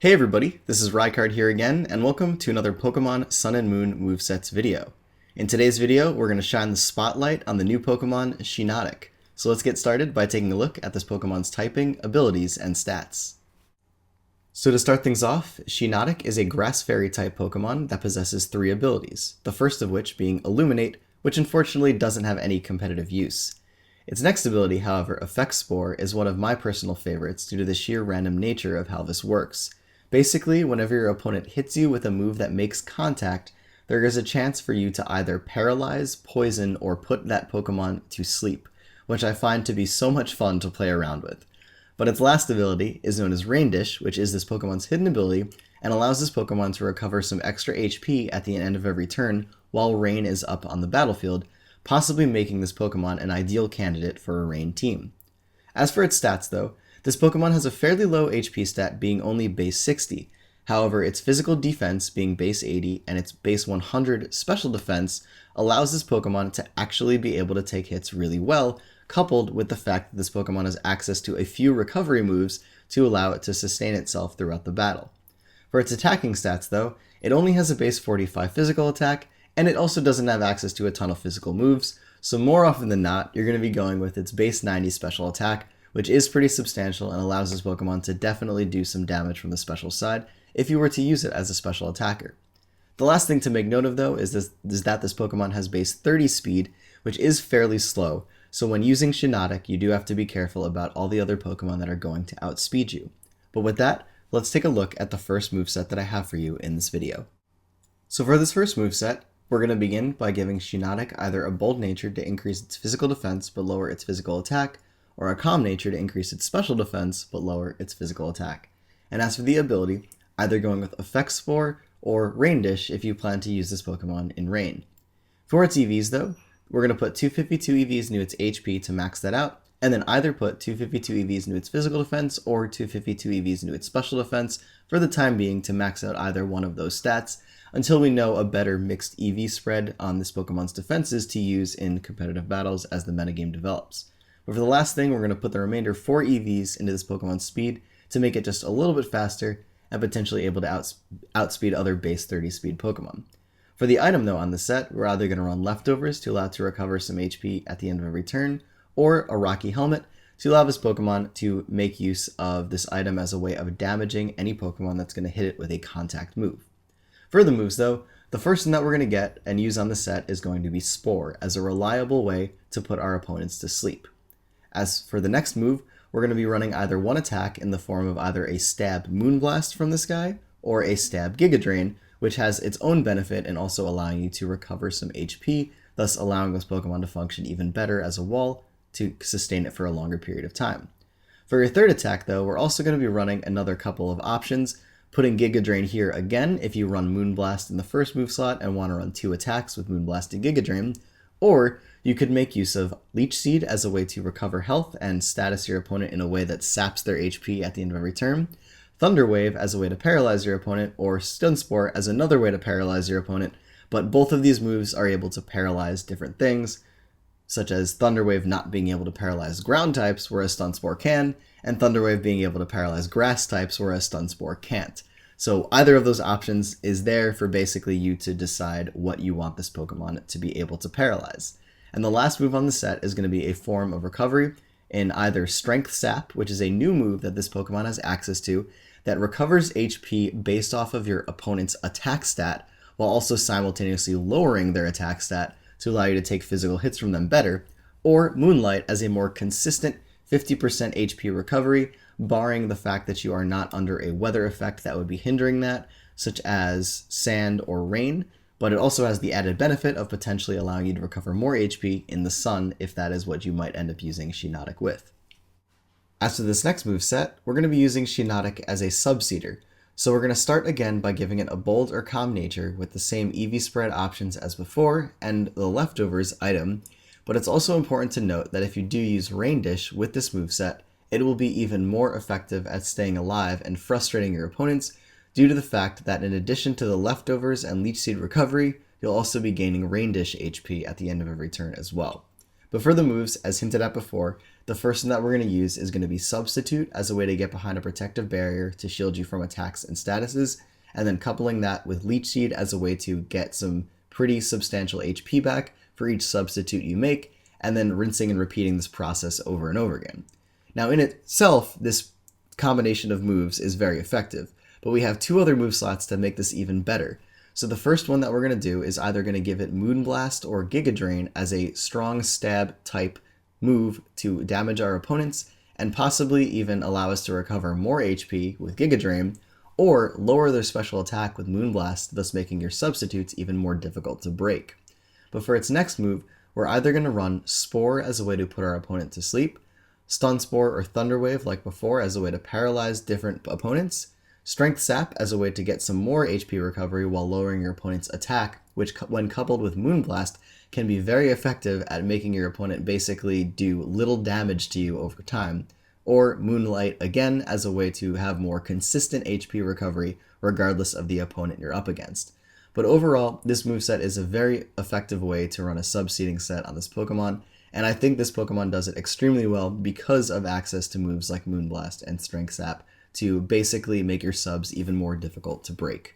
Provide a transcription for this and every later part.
Hey everybody, this is Rykard here again, and welcome to another Pokemon Sun and Moon Movesets video. In today's video, we're going to shine the spotlight on the new Pokemon Shiinotic. So let's get started by taking a look at this Pokemon's typing, abilities, and stats. So to start things off, Shiinotic is a Grass Fairy type Pokemon that possesses 3 abilities, the first of which being Illuminate, which unfortunately doesn't have any competitive use. Its next ability, however, Effect Spore, is one of my personal favorites due to the sheer random nature of how this works. Basically, whenever your opponent hits you with a move that makes contact, there is a chance for you to either paralyze, poison, or put that Pokemon to sleep, which I find to be so much fun to play around with. But its last ability is known as Rain Dish, which is this Pokemon's hidden ability, and allows this Pokemon to recover some extra HP at the end of every turn while Rain is up on the battlefield, possibly making this Pokemon an ideal candidate for a Rain team. As for its stats though, this Pokemon has a fairly low HP stat being only base 60. However, its physical defense being base 80 and its base 100 special defense allows this Pokemon to actually be able to take hits really well, coupled with the fact that this Pokemon has access to a few recovery moves to allow it to sustain itself throughout the battle. For its attacking stats though, it only has a base 45 physical attack, and it also doesn't have access to a ton of physical moves, so more often than not, you're going to be going with its base 90 special attack, which is pretty substantial and allows this Pokemon to definitely do some damage from the special side if you were to use it as a special attacker. The last thing to make note of though is that this Pokemon has base 30 speed, which is fairly slow, so when using Shiinotic, you do have to be careful about all the other Pokemon that are going to outspeed you. But with that, let's take a look at the first moveset that I have for you in this video. So for this first moveset, we're going to begin by giving Shiinotic either a Bold Nature to increase its physical defense but lower its physical attack, or a Calm Nature to increase its special defense but lower its physical attack. And as for the ability, either going with Effect Spore or Rain Dish if you plan to use this Pokemon in Rain. For its EVs though, we're going to put 252 EVs into its HP to max that out, and then either put 252 EVs into its physical defense or 252 EVs into its special defense for the time being to max out either one of those stats, until we know a better mixed EV spread on this Pokemon's defenses to use in competitive battles as the metagame develops. But for the last thing, we're going to put the remainder 4 EVs into this Pokemon's speed to make it just a little bit faster and potentially able to outspeed other base 30 speed Pokemon. For the item though on the set, we're either going to run Leftovers to allow it to recover some HP at the end of every turn, or a Rocky Helmet to allow this Pokemon to make use of this item as a way of damaging any Pokemon that's going to hit it with a contact move. For the moves though, the first one that we're going to get and use on the set is going to be Spore as a reliable way to put our opponents to sleep. As for the next move, we're going to be running either one attack in the form of either a Stab Moonblast from this guy or a Stab Giga Drain, which has its own benefit in also allowing you to recover some HP, thus allowing this Pokemon to function even better as a wall to sustain it for a longer period of time. For your third attack though, we're also going to be running another couple of options, putting Giga Drain here again if you run Moonblast in the first move slot and want to run 2 attacks with Moonblast and Giga Drain, or you could make use of Leech Seed as a way to recover health and status your opponent in a way that saps their HP at the end of every turn, Thunder Wave as a way to paralyze your opponent, or Stun Spore as another way to paralyze your opponent, but both of these moves are able to paralyze different things, such as Thunder Wave not being able to paralyze ground types, whereas Stun Spore can, and Thunder Wave being able to paralyze grass types, whereas Stun Spore can't. So either of those options is there for basically you to decide what you want this Pokemon to be able to paralyze. And the last move on the set is going to be a form of recovery in either Strength Sap, which is a new move that this Pokemon has access to, that recovers HP based off of your opponent's attack stat, while also simultaneously lowering their attack stat to allow you to take physical hits from them better, or Moonlight as a more consistent 50% HP recovery, barring the fact that you are not under a weather effect that would be hindering that, such as sand or rain, but it also has the added benefit of potentially allowing you to recover more HP in the sun if that is what you might end up using Shiinotic with. As to this next moveset, we're going to be using Shiinotic as a Subseeder, so we're going to start again by giving it a Bold or Calm Nature with the same EV spread options as before and the Leftovers item, but it's also important to note that if you do use Rain Dish with this moveset, it will be even more effective at staying alive and frustrating your opponents due to the fact that in addition to the Leftovers and Leech Seed recovery, you'll also be gaining Rain Dish HP at the end of every turn as well. But for the moves, as hinted at before, the first one that we're going to use is going to be Substitute as a way to get behind a protective barrier to shield you from attacks and statuses, and then coupling that with Leech Seed as a way to get some pretty substantial HP back for each substitute you make, and then rinsing and repeating this process over and over again. Now in itself, this combination of moves is very effective, but we have two other move slots to make this even better. So the first one that we're going to do is either going to give it Moonblast or Giga Drain as a strong stab type move to damage our opponents and possibly even allow us to recover more HP with Giga Drain, or lower their special attack with Moonblast, thus making your substitutes even more difficult to break. But for its next move, we're either going to run Spore as a way to put our opponent to sleep, Stun Spore or Thunder Wave like before as a way to paralyze different opponents, Strength Sap as a way to get some more HP recovery while lowering your opponent's attack, which when coupled with Moonblast can be very effective at making your opponent basically do little damage to you over time, or Moonlight again as a way to have more consistent HP recovery regardless of the opponent you're up against. But overall, this moveset is a very effective way to run a sub-seeding set on this Pokemon, and I think this Pokemon does it extremely well because of access to moves like Moonblast and Strength Sap to basically make your subs even more difficult to break.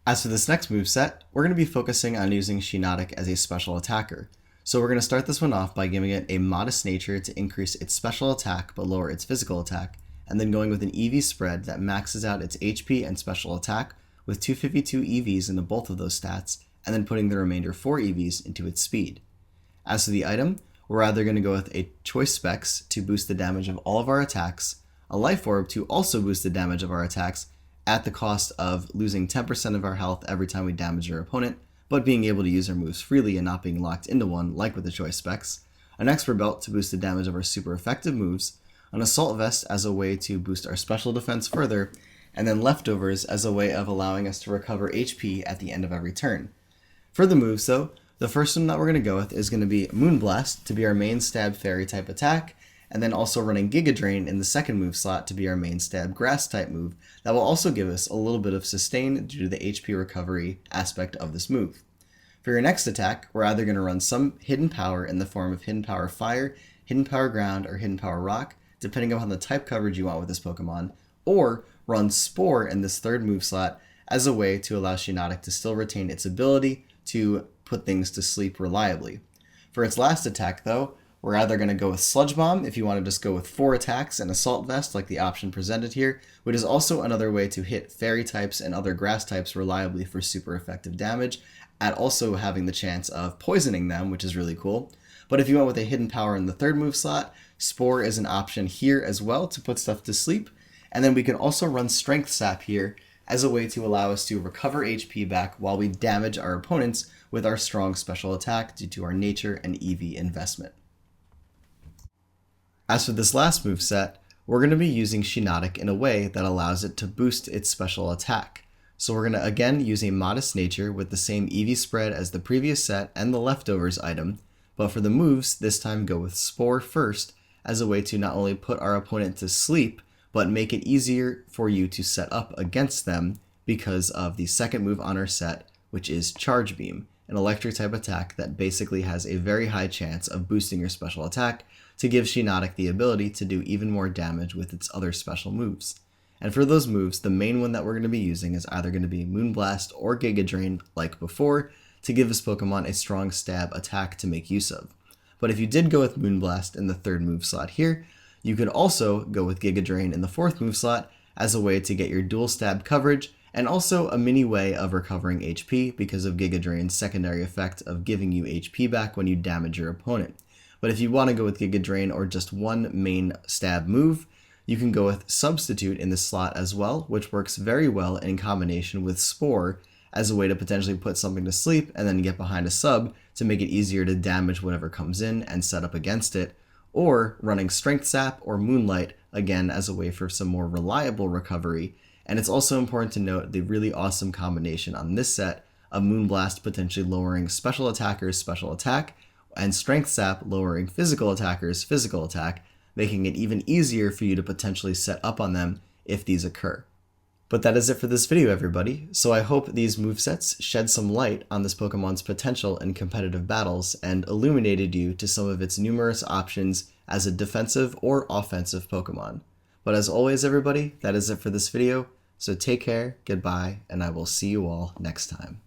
As for this next moveset, we're going to be focusing on using Shiinotic as a special attacker. So we're going to start this one off by giving it a Modest Nature to increase its special attack but lower its physical attack, and then going with an EV spread that maxes out its HP and special attack with 252 EVs into both of those stats, and then putting the remainder 4 EVs into its speed. As to the item, we're either going to go with a Choice Specs to boost the damage of all of our attacks, a Life Orb to also boost the damage of our attacks at the cost of losing 10% of our health every time we damage our opponent, but being able to use our moves freely and not being locked into one like with the Choice Specs, an Expert Belt to boost the damage of our super effective moves, an Assault Vest as a way to boost our special defense further, and then Leftovers as a way of allowing us to recover HP at the end of every turn. For the moves though, the first one that we're going to go with is going to be Moonblast to be our main stab fairy type attack, and then also running Giga Drain in the second move slot to be our main stab grass type move that will also give us a little bit of sustain due to the HP recovery aspect of this move. For your next attack, we're either going to run some hidden power in the form of Hidden Power Fire, Hidden Power Ground, or Hidden Power Rock, depending upon the type coverage you want with this Pokemon, or run Spore in this third move slot as a way to allow Shiinotic to still retain its ability to put things to sleep reliably. For its last attack though, we're either going to go with Sludge Bomb if you want to just go with 4 attacks and Assault Vest like the option presented here, which is also another way to hit fairy types and other grass types reliably for super effective damage, at also having the chance of poisoning them, which is really cool. But if you went with a Hidden Power in the third move slot, Spore is an option here as well to put stuff to sleep, and then we can also run Strength Sap here as a way to allow us to recover HP back while we damage our opponents with our strong special attack due to our nature and EV investment. As for this last moveset, we're going to be using Shiinotic in a way that allows it to boost its special attack. So we're going to again use a Modest Nature with the same EV spread as the previous set and the Leftovers item, but for the moves, this time go with Spore first as a way to not only put our opponent to sleep, but make it easier for you to set up against them because of the second move on our set, which is Charge Beam, an electric type attack that basically has a very high chance of boosting your special attack to give Shiinotic the ability to do even more damage with its other special moves. And for those moves, the main one that we're going to be using is either going to be Moonblast or Giga Drain like before to give this Pokemon a strong stab attack to make use of. But if you did go with Moonblast in the third move slot here, you could also go with Giga Drain in the fourth move slot as a way to get your dual stab coverage and also a mini way of recovering HP because of Giga Drain's secondary effect of giving you HP back when you damage your opponent. But if you want to go with Giga Drain or just one main stab move, you can go with Substitute in this slot as well, which works very well in combination with Spore as a way to potentially put something to sleep and then get behind a sub to make it easier to damage whatever comes in and set up against it, or running Strength Sap or Moonlight again as a way for some more reliable recovery. And it's also important to note the really awesome combination on this set of Moonblast potentially lowering special attackers' special attack and Strength Sap lowering physical attackers' physical attack, making it even easier for you to potentially set up on them if these occur. But that is it for this video, everybody. So I hope these movesets shed some light on this Pokemon's potential in competitive battles and illuminated you to some of its numerous options as a defensive or offensive Pokemon. But as always, everybody, that is it for this video. So take care, goodbye, and I will see you all next time.